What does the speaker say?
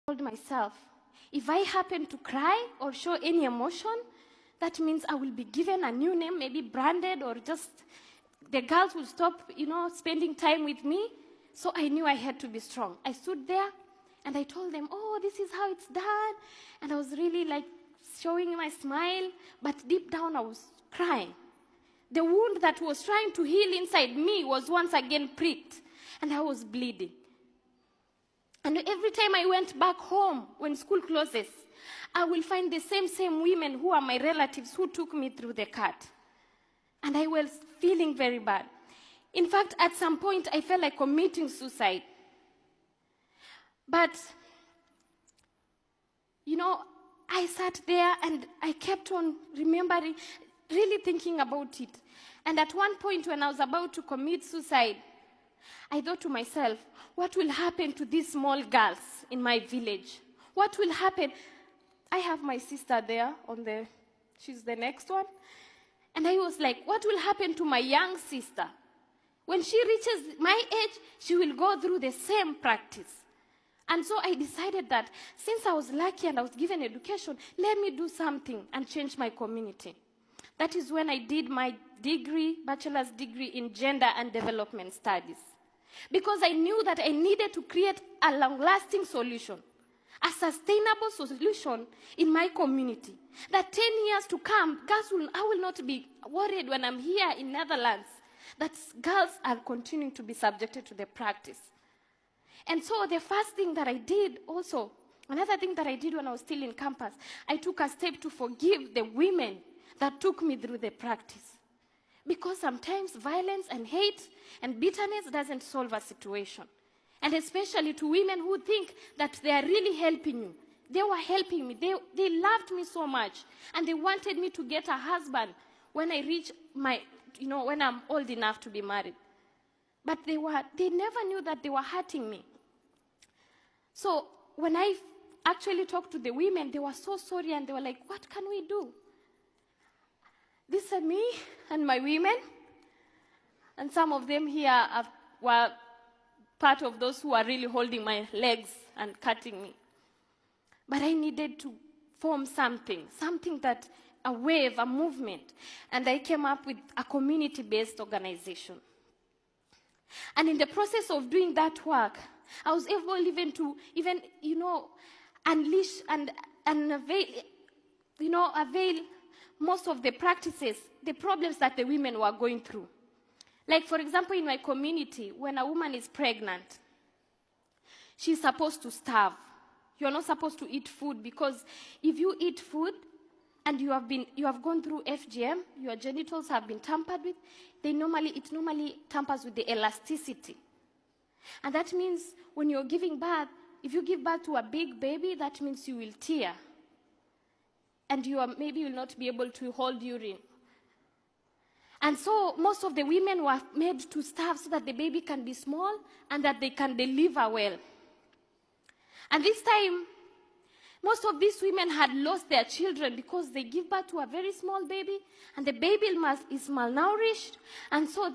told myself, if I happen to cry or show any emotion, that means I will be given a new name, maybe branded, or just the girls will stop, spending time with me. So I knew I had to be strong. I stood there and I told them, oh, this is how it's done. And I was really like showing my smile, but deep down I was crying. The wound that was trying to heal inside me was once again pricked, and I was bleeding. And every time I went back home, when school closes, I will find the same women who are my relatives who took me through the cut. And I was feeling very bad. In fact, at some point, I felt like committing suicide. But, I sat there and I kept on remembering, really thinking about it. And at one point, when I was about to commit suicide, I thought to myself, what will happen to these small girls in my village? What will happen? I have my sister there she's the next one. And I was like, what will happen to my young sister? When she reaches my age, she will go through the same practice. And so I decided that since I was lucky and I was given education, let me do something and change my community. That is when I did my bachelor's degree in gender and development studies. Because I knew that I needed to create a long-lasting solution, a sustainable solution in my community. That 10 years to come, I will not be worried when I'm here in Netherlands that girls are continuing to be subjected to the practice. And so the first thing that I did also, another thing that I did when I was still in campus, I took a step to forgive the women that took me through the practice. Because sometimes violence and hate and bitterness doesn't solve a situation. And especially to women who think that they are really helping you. They were helping me. They loved me so much. And they wanted me to get a husband when I reach when I'm old enough to be married. But they never knew that they were hurting me. So when I actually talked to the women, they were so sorry and they were like, what can we do? These are me and my women. And some of them here were part of those who are really holding my legs and cutting me. But I needed to form something that, a wave, a movement. And I came up with a community-based organization. And in the process of doing that work, I was able even to unleash and avail most of the practices, the problems that the women were going through. Like, for example, in my community, when a woman is pregnant, she's supposed to starve. You're not supposed to eat food, because if you eat food and you have gone through FGM, your genitals have been tampered with, it normally tampers with the elasticity. And that means when you're giving birth, if you give birth to a big baby, that means you will tear. And maybe will not be able to hold urine. And so most of the women were made to starve so that the baby can be small and that they can deliver well. And this time, most of these women had lost their children because they give birth to a very small baby, and the baby is malnourished, and so